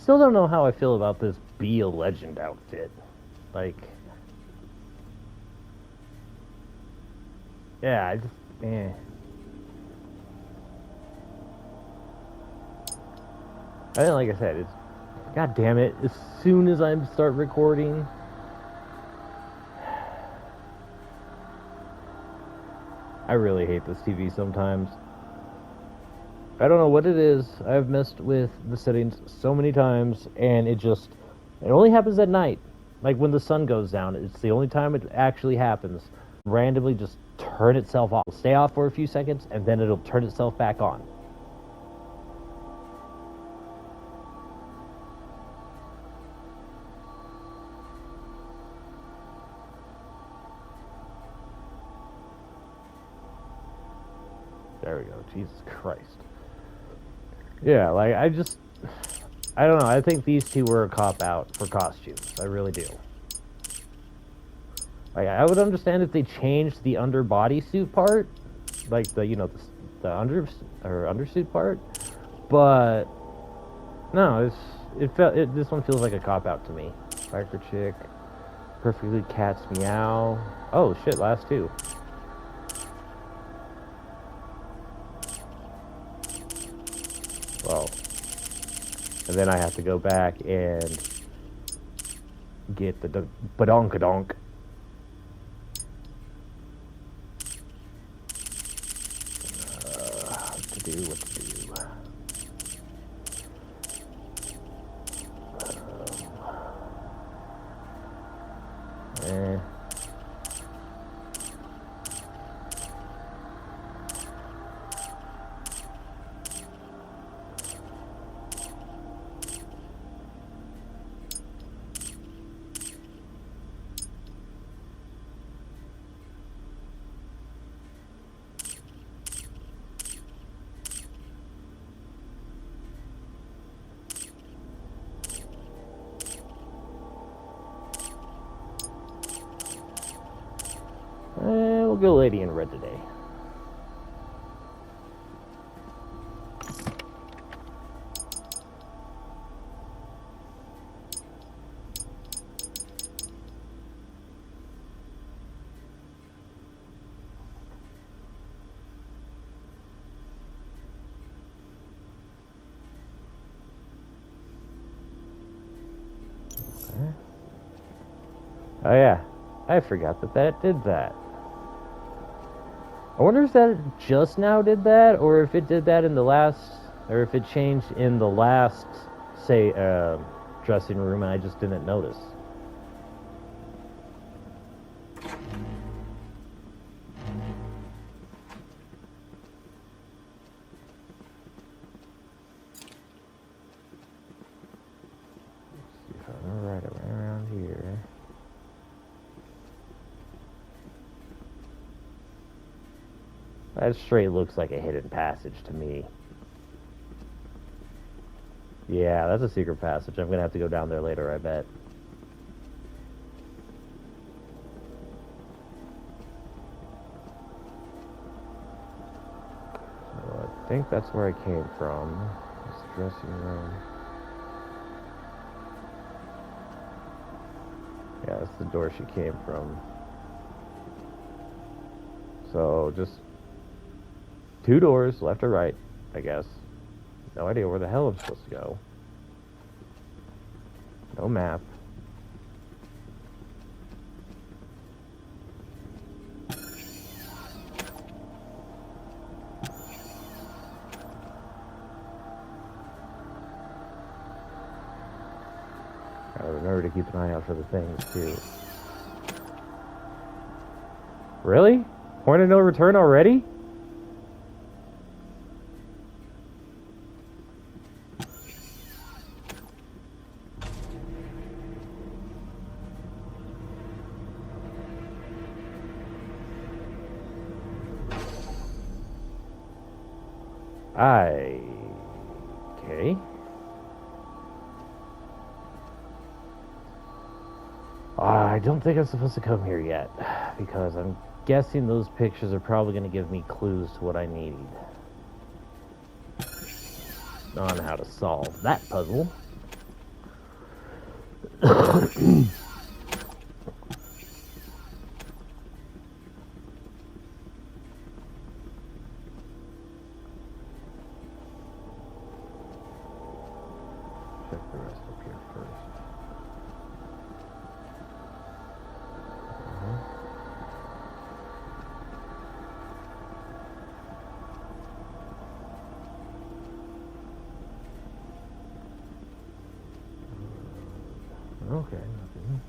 still don't know how I feel about this Be a Legend outfit. Like, yeah, I just, like I said, it's, god damn it, as soon as I start recording, I really hate this TV sometimes. I don't know what it is. I've messed with the settings so many times, and it only happens at night. Like when the sun goes down, it's the only time it actually happens. Randomly just turn itself off. It'll stay off for a few seconds, and then it'll turn itself back on. There we go. Jesus Christ. Yeah, like, I don't know. I think these two were a cop-out for costumes. I really do. Like, I would understand if they changed the underbody suit part. Like, the undersuit part. But, no, this one feels like a cop-out to me. Biker chick. Perfectly cat's meow. Oh, shit, last two. Well, and then I have to go back and get the badonkadonk. What to do? We'll go lady in red today. Okay. Oh yeah, I forgot that did that. I wonder if that just now did that, or if it did that in the last, or if it changed in the last, say, dressing room and I just didn't notice. Let's see if I'm right around here. That straight looks like a hidden passage to me. Yeah, that's a secret passage. I'm gonna have to go down there later, I bet. So I think that's where I came from. This dressing room. Yeah, that's the door she came from. So just 2 doors, left or right, I guess. No idea where the hell I'm supposed to go. No map. Gotta remember to keep an eye out for the things, too. Really? Point of no return already? Okay. I don't think I'm supposed to come here yet, because I'm guessing those pictures are probably going to give me clues to what I need on how to solve that puzzle. the rest up here first. Okay, nothing.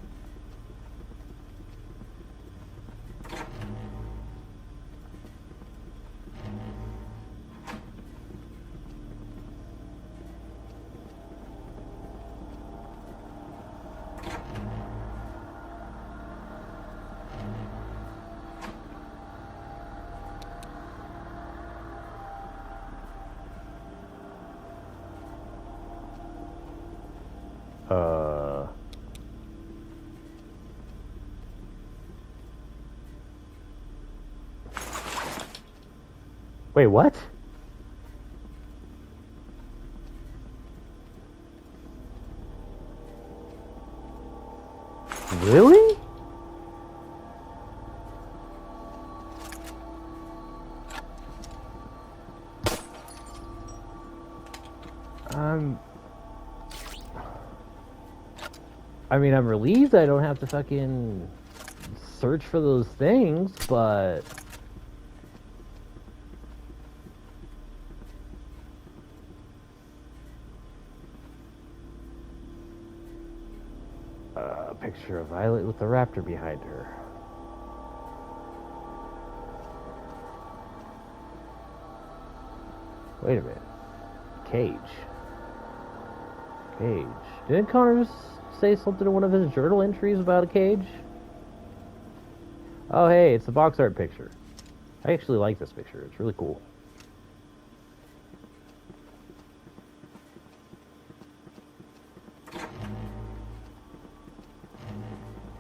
Wait, what? Really? I mean, I'm relieved I don't have to fucking search for those things, but... A picture of Violet with the raptor behind her. Wait a minute. Cage. Didn't Connors say something in one of his journal entries about a cage? Oh, hey, it's the box art picture. I actually like this picture. It's really cool.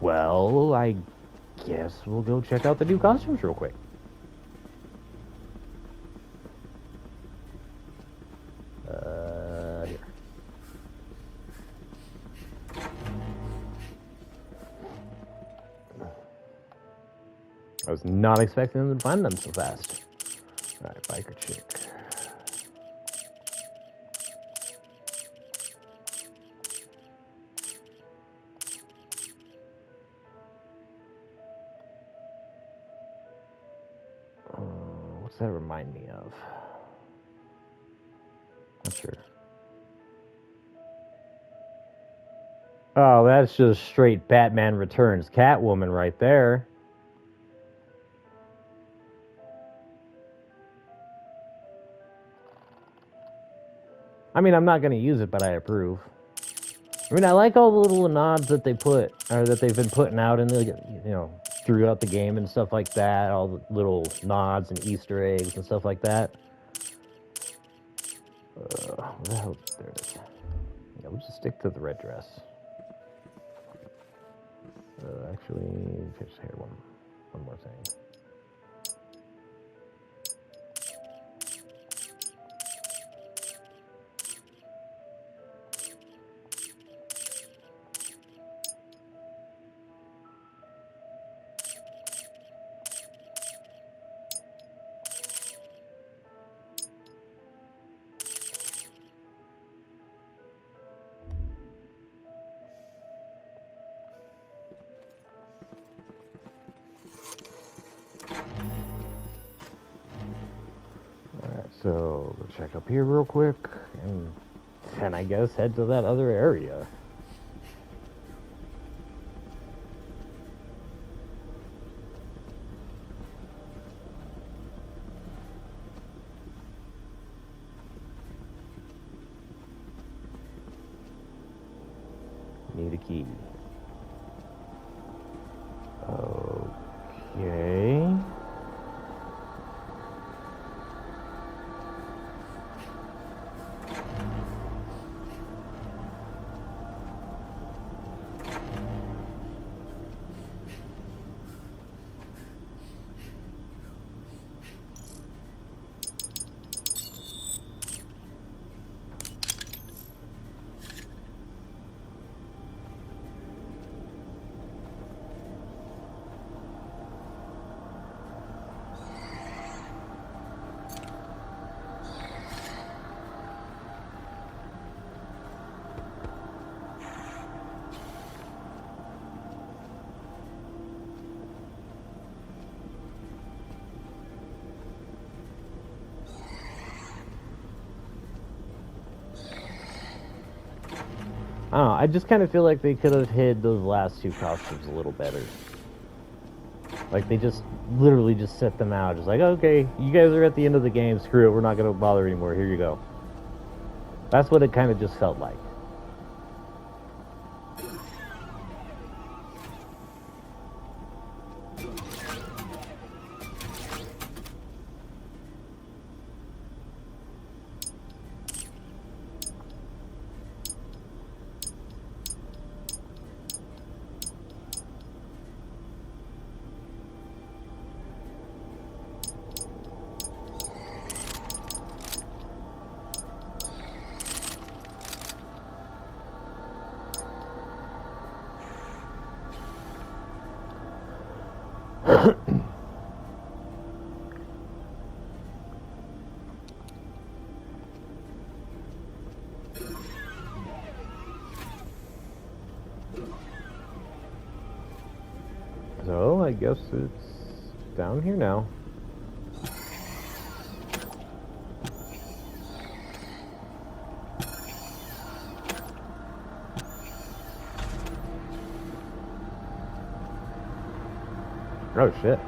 Well, I guess we'll go check out the new costumes real quick. Here. I was not expecting them to find them so fast. Alright, biker chick. What's that remind me of? Not sure. Oh, that's just straight Batman Returns Catwoman right there. I mean, I'm not going to use it, but I approve. I mean, I like all the little nods that they put, or that they've been putting out in the, you know, throughout the game and stuff like that. All the little nods and Easter eggs and stuff like that. What the hell? There it is. Yeah, we'll just stick to the red dress. Actually, just here one more thing. So, we'll check up here real quick, and then I guess head to that other area. Need a key. Okay. I don't know, I just kind of feel like they could have hid those last two costumes a little better. Like, they just literally just set them out. Just like, okay, you guys are at the end of the game. Screw it. We're not going to bother anymore. Here you go. That's what it kind of just felt like. So, I guess it's down here now. Oh, shit.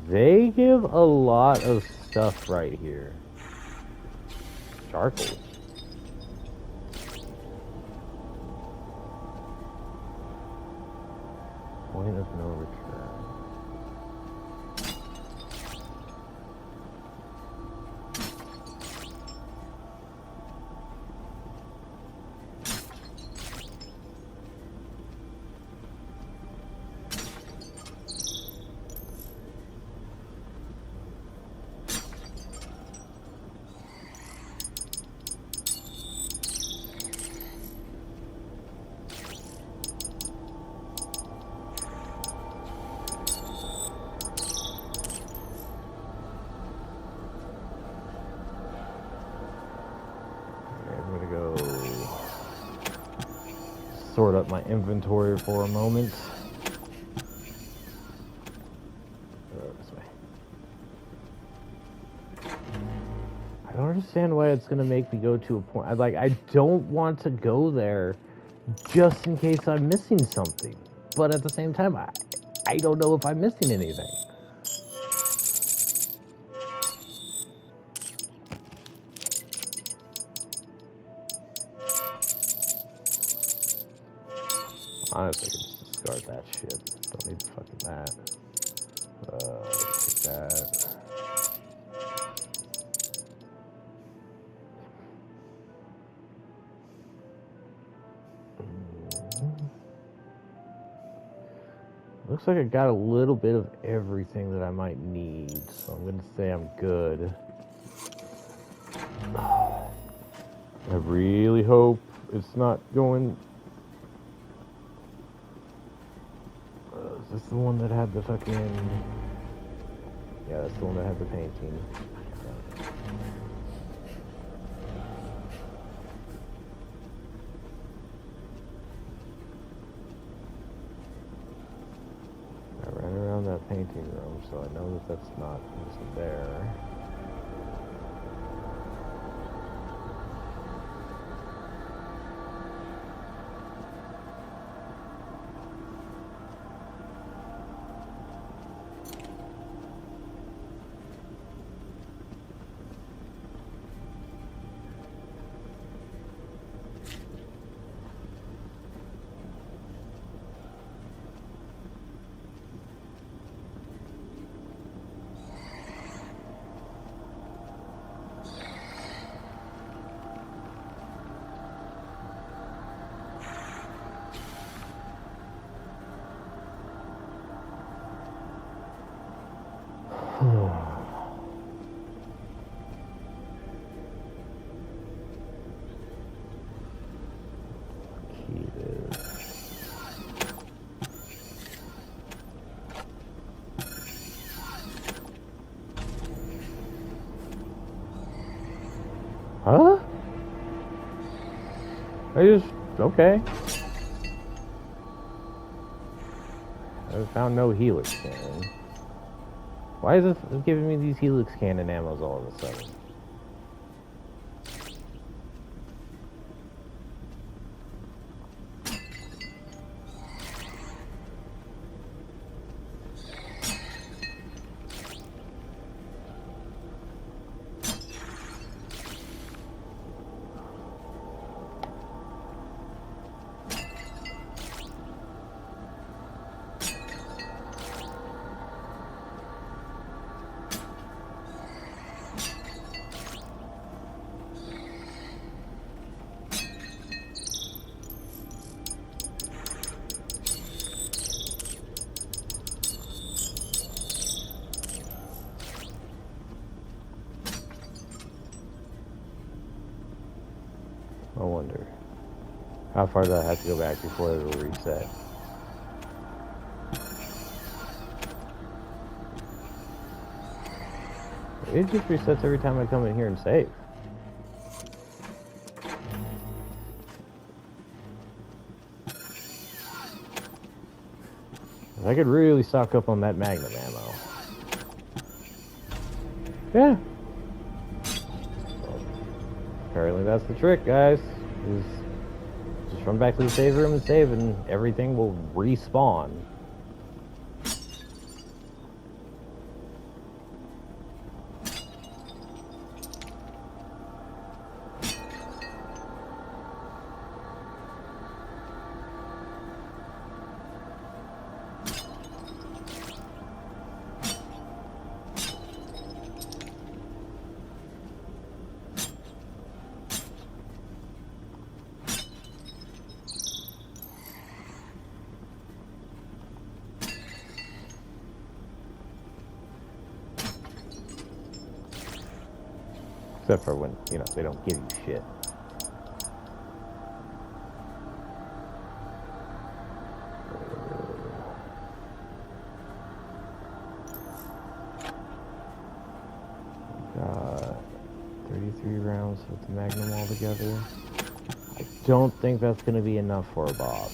They give a lot of stuff right here. Charcoal. Point of no return. Sort up my inventory for a moment. This way. I don't understand why it's gonna make me go to a point. I don't want to go there just in case I'm missing something. But at the same time, I don't know if I'm missing anything. Honestly, I can just discard that shit. Don't need fucking that. Take that. Looks like I got a little bit of everything that I might need, so I'm gonna say I'm good. I really hope it's not going... Is this the one that had the fucking... Yeah, that's the one that had the painting. I ran around that painting room, so I know that that's not just there. Huh? I just... okay. I've found no helix cannon. Why is it giving me these helix cannon ammos all of a sudden? I wonder how far do I have to go back before it will reset? It just resets every time I come in here and save. I could really stock up on that Magnum ammo. Yeah. Apparently that's the trick, guys. Is just run back to the save room and save, and everything will respawn. Except for when, you know, they don't give you shit. Got 33 rounds with the Magnum altogether. I don't think that's going to be enough for a boss.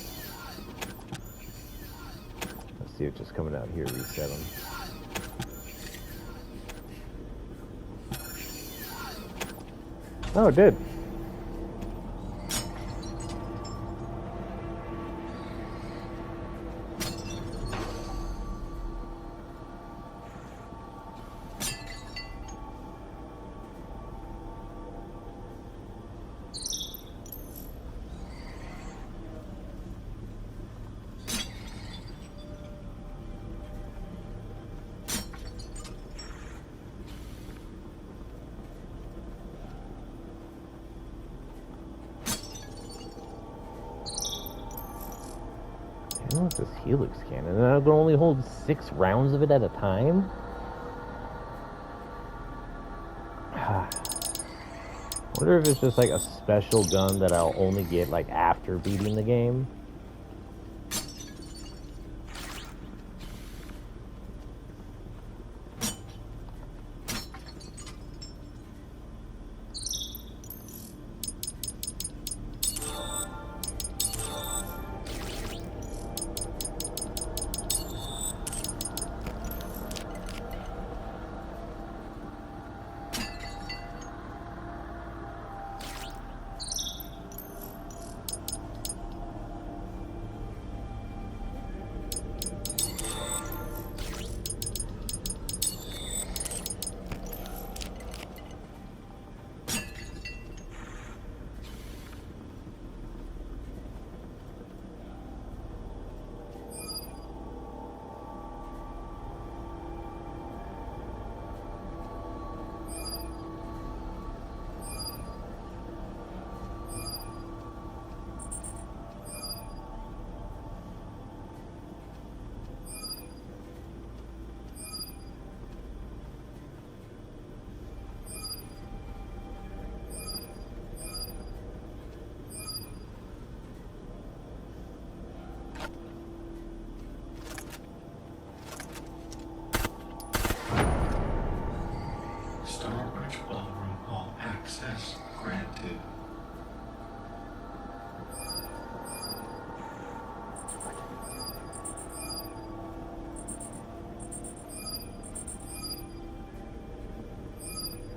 Let's see if just coming out here reset them. Oh, it did. I want this helix cannon, and I can only hold 6 rounds of it at a time? Wonder if it's just like a special gun that I'll only get like after beating the game.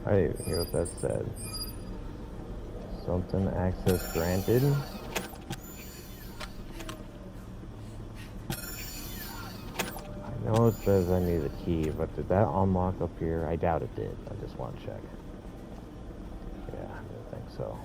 I didn't even hear what that said. Something access granted. I know it says I need a key, but did that unlock up here? I doubt it did. I just want to check. Yeah, I didn't think so.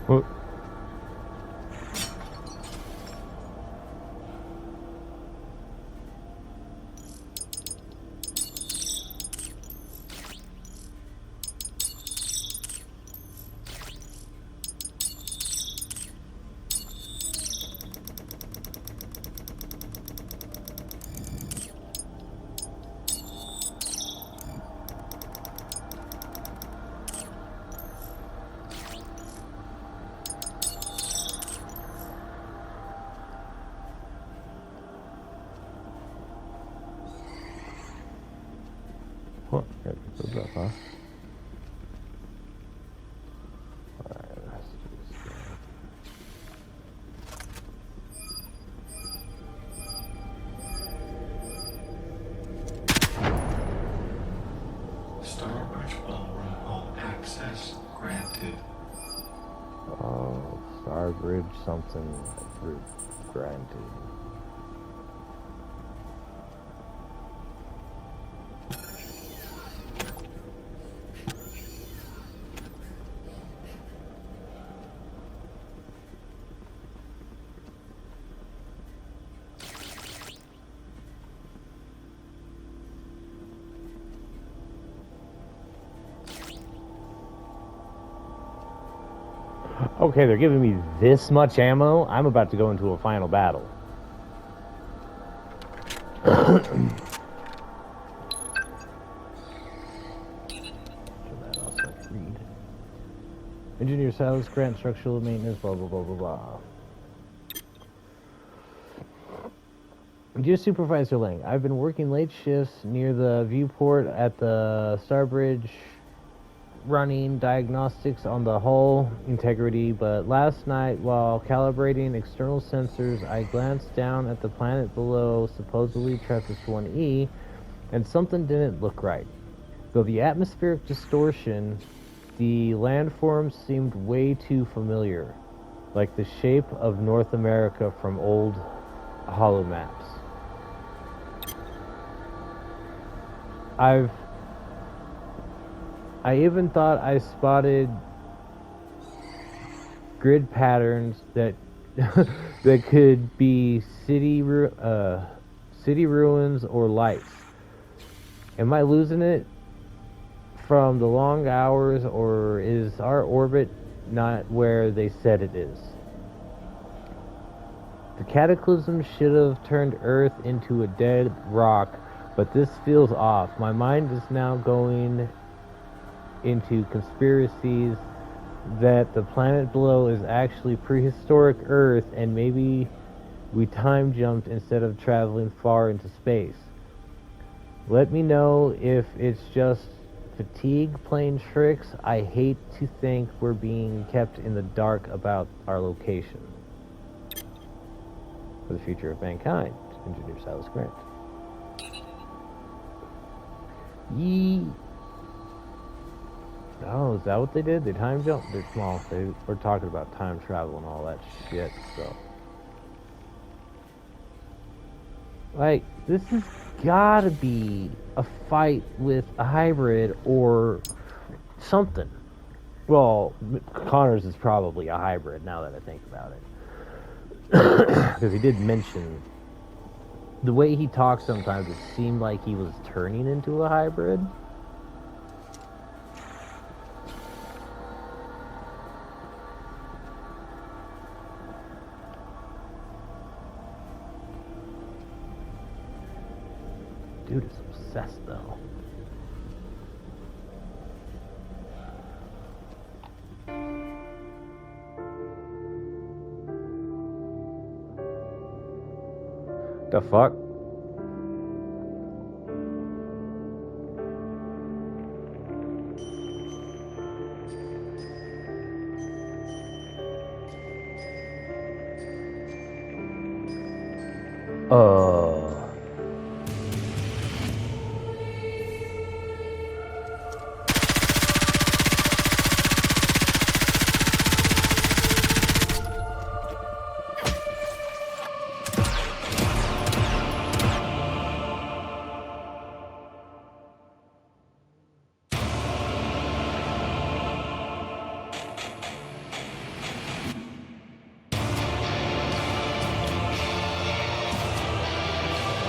What? What? Gotta pick those up, huh? Alright, let's do this again. Starbridge Ballroom, all access granted. Oh, Starbridge something granted. Okay, they're giving me this much ammo. I'm about to go into a final battle. Turn that off so I can read. Engineer's house, grant structural maintenance, blah, blah, blah, blah, blah. Dear Supervisor Lang, I've been working late shifts near the viewport at the Starbridge, running diagnostics on the hull integrity, but last night while calibrating external sensors I glanced down at the planet below, supposedly TRAPPIST 1E, and something didn't look right. Though the atmospheric distortion, the landforms seemed way too familiar, like the shape of North America from old holo maps. I even thought I spotted grid patterns that that could be city ruins or lights. Am I losing it from the long hours, or is our orbit not where they said it is. The cataclysm should have turned Earth into a dead rock, but this feels off. My mind is now going into conspiracies that the planet below is actually prehistoric Earth, and maybe we time jumped instead of traveling far into space. Let me know if it's just fatigue playing tricks. I hate to think we're being kept in the dark about our location. For the future of mankind, Engineer Silas Grant. Oh, is that what they did? They time jumped? They're small. They were talking about time travel and all that shit, so. Like, this has gotta be a fight with a hybrid or something. Well, Connors is probably a hybrid now that I think about it. Because he did mention the way he talks sometimes, it seemed like he was turning into a hybrid. Dude is obsessed though. The fuck?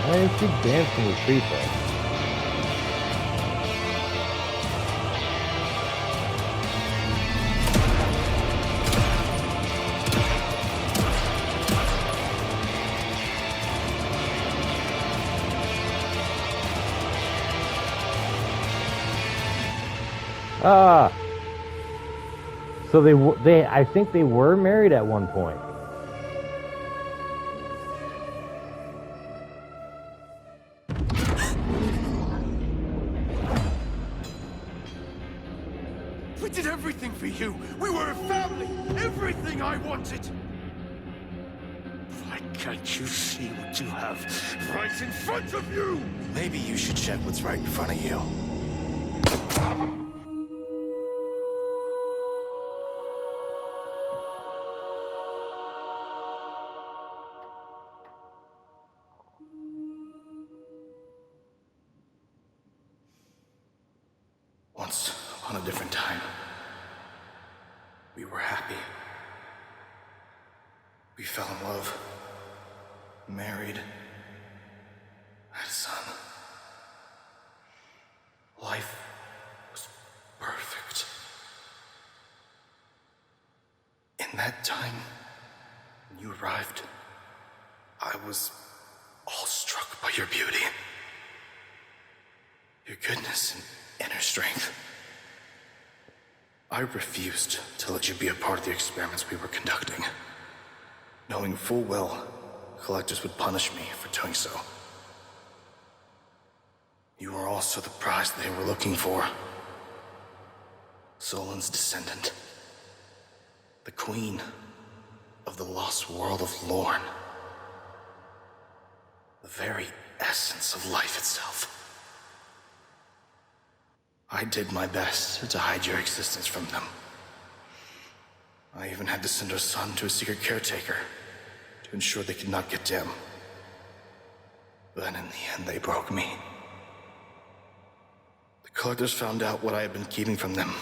Why is she dancing with people? Ah. So I think they were married at one point. We did everything for you. We were a family. Everything I wanted. Why can't you see what you have right in front of you? Maybe you should check what's right in front of you. Once, on a different time, we were happy. We fell in love, married, had a son. Life was perfect. In that time, when you arrived, I was awestruck by your beauty, your goodness and inner strength. I refused to let you be a part of the experiments we were conducting, knowing full well collectors would punish me for doing so. You were also the prize they were looking for. Solon's descendant. The queen of the lost world of Lorne. The very essence of life itself. I did my best to hide your existence from them. I even had to send our son to a secret caretaker to ensure they could not get to him. But in the end, they broke me. The collectors found out what I had been keeping from them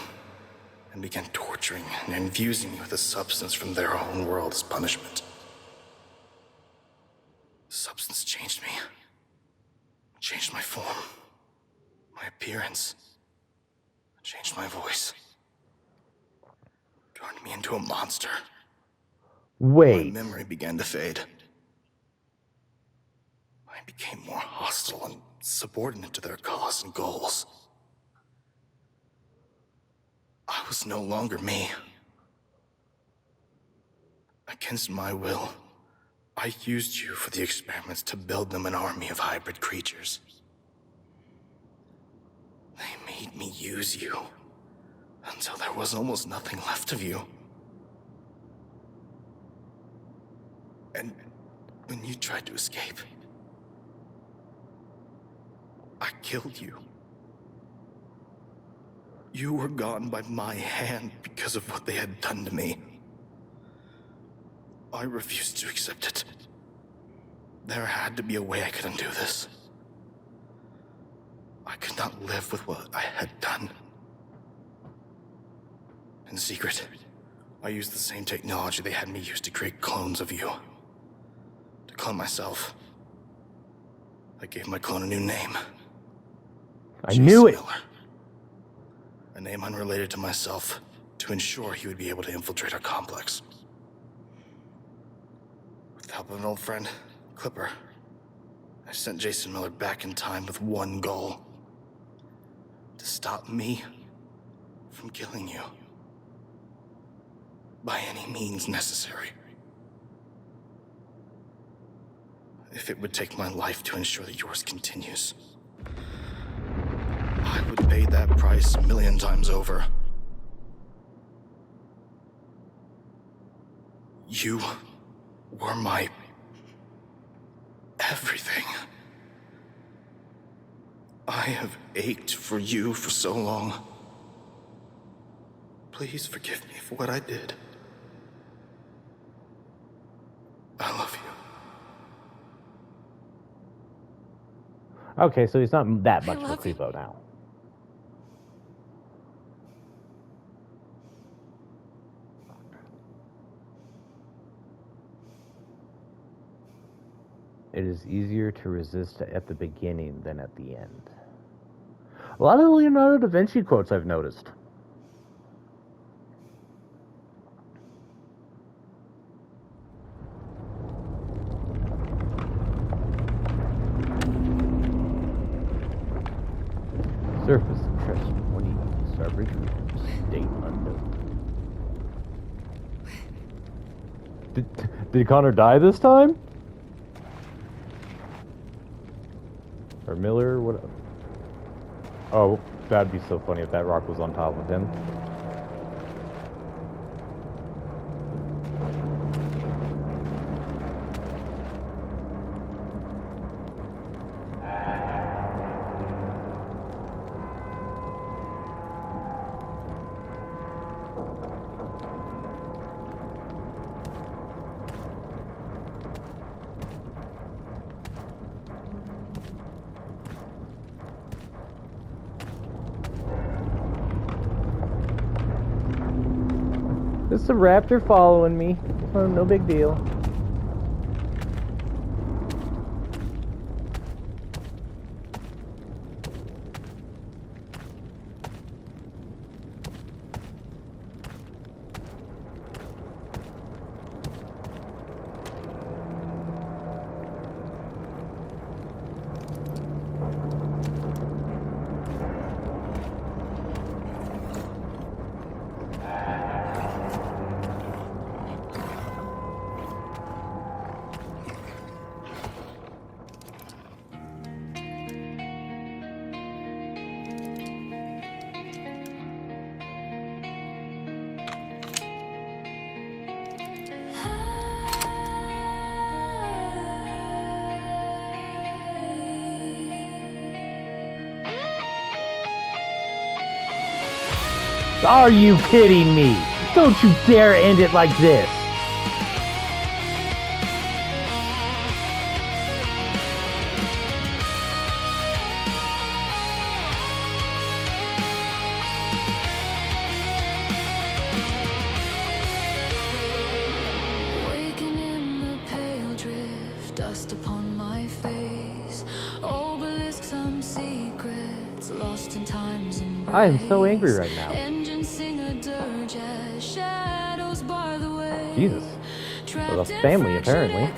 and began torturing and infusing me with a substance from their own world as punishment. The substance changed me. Changed my form, my appearance. Changed my voice. Turned me into a monster. Wait. My memory began to fade. I became more hostile and subordinate to their cause and goals. I was no longer me. Against my will, I used you for the experiments to build them an army of hybrid creatures. They made me use you until there was almost nothing left of you. And when you tried to escape, I killed you. You were gone by my hand because of what they had done to me. I refused to accept it. There had to be a way I could undo this. I could not live with what I had done. In secret, I used the same technology they had me use to create clones of you. To clone myself, I gave my clone a new name. I knew it! Miller. A name unrelated to myself, to ensure he would be able to infiltrate our complex. With the help of an old friend, Clipper, I sent Jason Miller back in time with one goal. To stop me from killing you. By any means necessary. If it would take my life to ensure that yours continues, I would pay that price 1,000,000 times over. You were my everything. I have ached for you for so long. Please forgive me for what I did. I love you. Okay, so he's not that much of a creepo now. It is easier to resist at the beginning than at the end. A lot of Leonardo da Vinci quotes I've noticed. Surface interest 20. Starbridge state unknown. Did Connor die this time? Or Miller? What? Oh, that'd be so funny if that rock was on top of him. Just a raptor following me. Oh, no big deal. Are you kidding me? Don't you dare end it like this! Waking in the pale drift, dust upon my face. Obelisk, some secrets lost in time's embrace. I am so angry right now. Engines sing a dirge as shadows Jesus. For the family, apparently.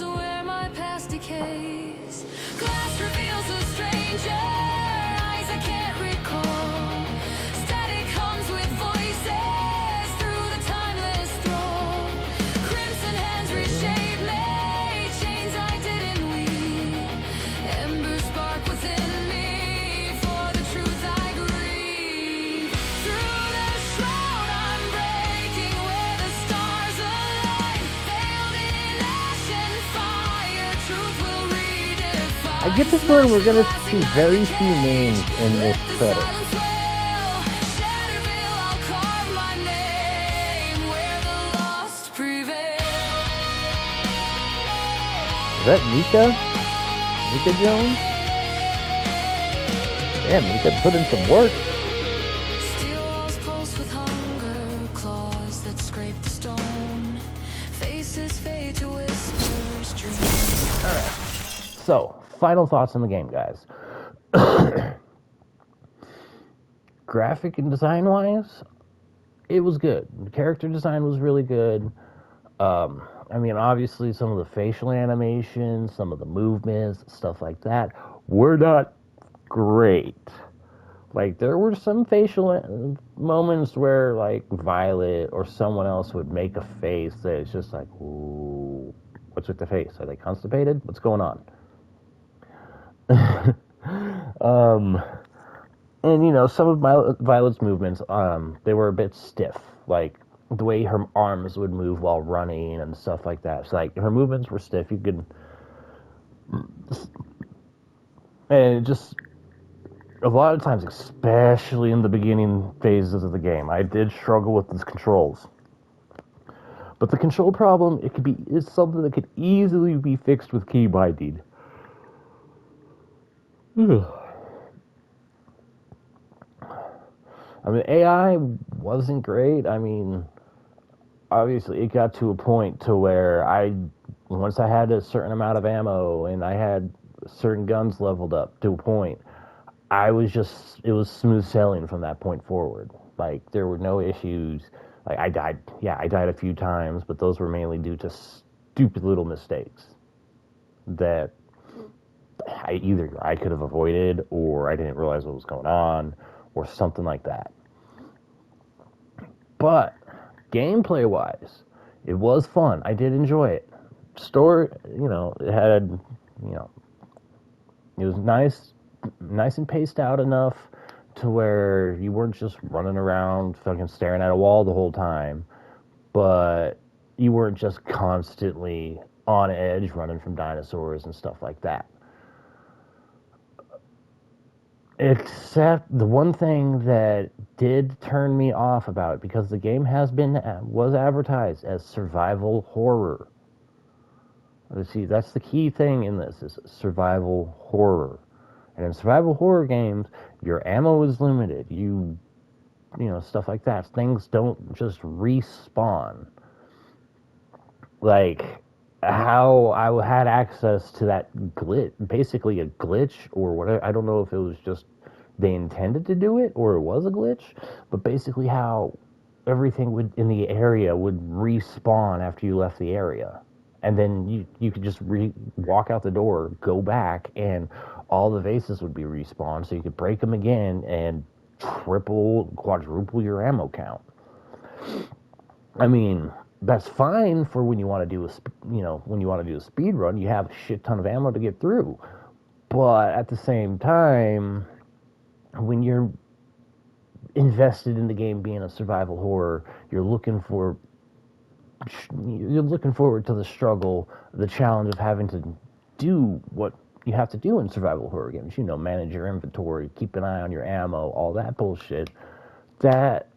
Where my past decays. Glass reveals a stranger. Eyes I can't recall. Static hums with voices through the timeless thrall. Crimson hands reshape me. Chains I didn't weave. Embers spark within me for the truth I grieve. Through the shroud I'm breaking where the stars align. Veiled in ash and fire, truth will redefine. I get this word, we're gonna see very few names in this credit. Shatterville, I'll carve my name where the lost prevail. Is that Mika? Mika Jones? Damn, Mika put in some work. Steel walls pulse with hunger, claws that scrape the stone. Faces fade to whispers, dreams. So, final thoughts on the game, guys. Graphic and design wise, it was good. The character design was really good. I mean, obviously, some of the facial animations, some of the movements, stuff like that, were not great. Like, there were some facial moments where, like, Violet or someone else would make a face that it's just like, ooh, what's with the face? Are they constipated? What's going on? And, you know, some of Violet's movements, they were a bit stiff. Like, the way her arms would move while running and stuff like that. It's like, her movements were stiff. You could... And it just... A lot of times, especially in the beginning phases of the game, I did struggle with the controls. But the control problem, it's something that could easily be fixed with key binding. I mean, AI wasn't great. I mean, obviously, it got to a point to where once I had a certain amount of ammo and I had certain guns leveled up to a point, it was smooth sailing from that point forward. Like, there were no issues. Like, I died a few times, but those were mainly due to stupid little mistakes that either I could have avoided, or I didn't realize what was going on, or something like that. But gameplay-wise, it was fun. I did enjoy it. Story, you know, it was nice and paced out enough to where you weren't just running around fucking staring at a wall the whole time, but you weren't just constantly on edge running from dinosaurs and stuff like that. Except the one thing that did turn me off about it, because the game was advertised as survival horror. See, that's the key thing in this, is survival horror. And in survival horror games, your ammo is limited. You know, stuff like that. Things don't just respawn. Like, how I had access to that glitch, basically a glitch or whatever. I don't know if it was just they intended to do it or it was a glitch, but basically how everything in the area would respawn after you left the area. And then you could just walk out the door, go back, and all the vases would be respawned, so you could break them again and quadruple your ammo count. I mean, that's fine for when you want to do a speed run. You have a shit ton of ammo to get through. But at the same time, when you're invested in the game being a survival horror, you're looking forward to the struggle, the challenge of having to do what you have to do in survival horror games. You know, manage your inventory, keep an eye on your ammo, all that bullshit. That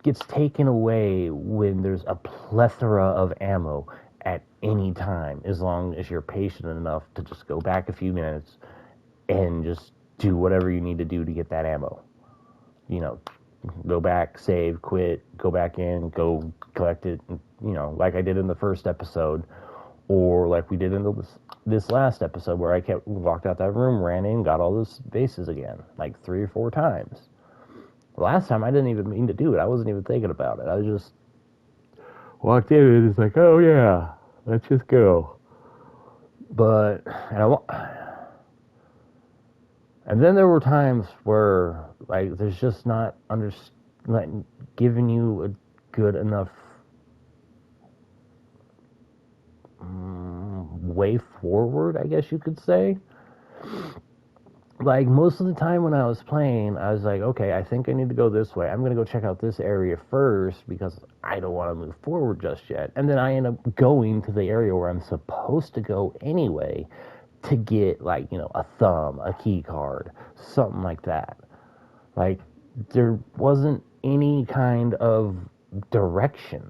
gets taken away when there's a plethora of ammo at any time, as long as you're patient enough to just go back a few minutes and just do whatever you need to do to get that ammo. You know, go back, save, quit, go back in, go collect it, you know, like I did in the first episode, or like we did in this last episode where walked out that room, ran in, got all those bases again, like 3 or 4 times. Last time I didn't even mean to do it. I wasn't even thinking about it. I just walked in and it's like, oh yeah, let's just go. But and then there were times where like there's just not like giving you a good enough way forward, I guess you could say. Like, most of the time when I was playing, I was like, okay, I think I need to go this way. I'm going to go check out this area first because I don't want to move forward just yet. And then I end up going to the area where I'm supposed to go anyway to get, like, you know, a thumb, a key card, something like that. Like, there wasn't any kind of direction.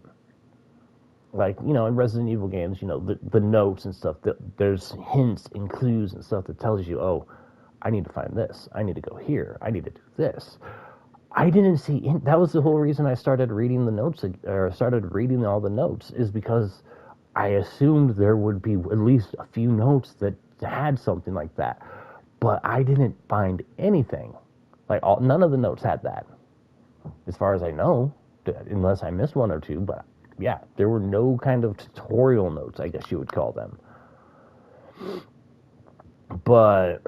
Like, you know, in Resident Evil games, you know, the notes and stuff, there's hints and clues and stuff that tells you, oh, I need to find this. I need to go here. I need to do this. I didn't see... That was the whole reason I started reading the notes, or started reading all the notes, is because I assumed there would be at least a few notes that had something like that. But I didn't find anything. Like, none of the notes had that. As far as I know, unless I missed one or two, but yeah, there were no kind of tutorial notes, I guess you would call them. But...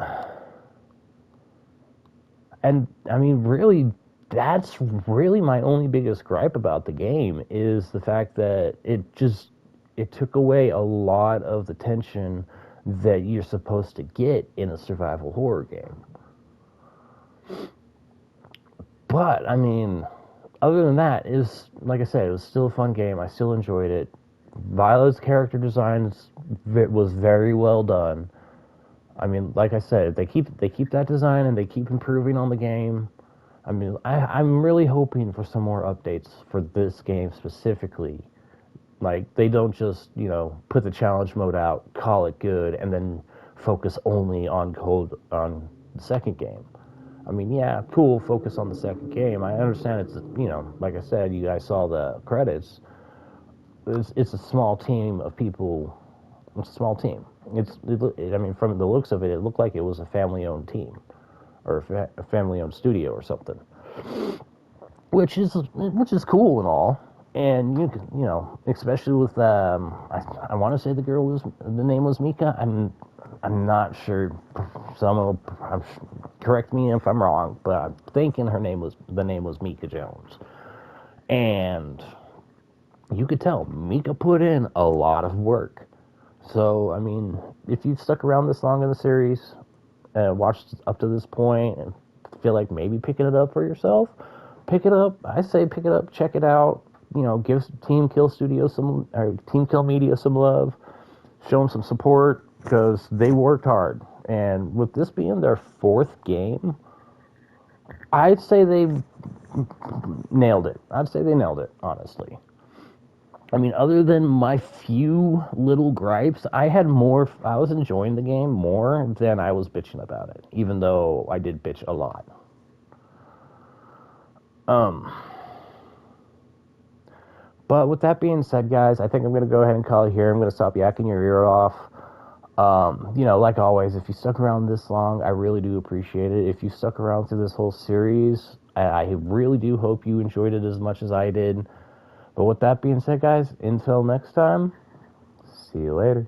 And, I mean, really, that's really my only biggest gripe about the game, is the fact that it took away a lot of the tension that you're supposed to get in a survival horror game. But, I mean, other than that, like I said, it was still a fun game. I still enjoyed it. Violet's character design was very well done. I mean, like I said, they keep that design and they keep improving on the game. I mean, I'm really hoping for some more updates for this game specifically. Like, they don't just, you know, put the challenge mode out, call it good, and then focus only on the second game. I mean, yeah, cool, focus on the second game. I understand it's, you know, like I said, you guys saw the credits. It's a small team of people. It's a small team. I mean, from the looks of it, it looked like it was a family-owned team, or a family-owned studio or something, which is cool and all. And you know, especially with I want to say the name was Mika. I'm not sure. Someone will correct me if I'm wrong, but I'm thinking the name was Mika Jones, and you could tell Mika put in a lot of work. So, I mean, if you've stuck around this long in the series, watched up to this point, and feel like maybe picking it up for yourself, pick it up. I say pick it up, check it out. You know, give Team Kill Media some love, show them some support, because they worked hard. And with this being their fourth game, I'd say they nailed it. Honestly. I mean, other than my few little gripes, I was enjoying the game more than I was bitching about it, even though I did bitch a lot. But with that being said, guys, I think I'm going to go ahead and call it here. I'm going to stop yakking your ear off. You know, like always, if you stuck around this long, I really do appreciate it. If you stuck around through this whole series, I really do hope you enjoyed it as much as I did. But with that being said, guys, until next time, see you later.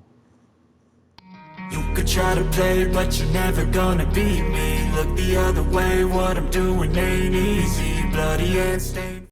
You could try to play, but you're never gonna beat me. Look the other way, what I'm doing ain't easy. Bloody and stained.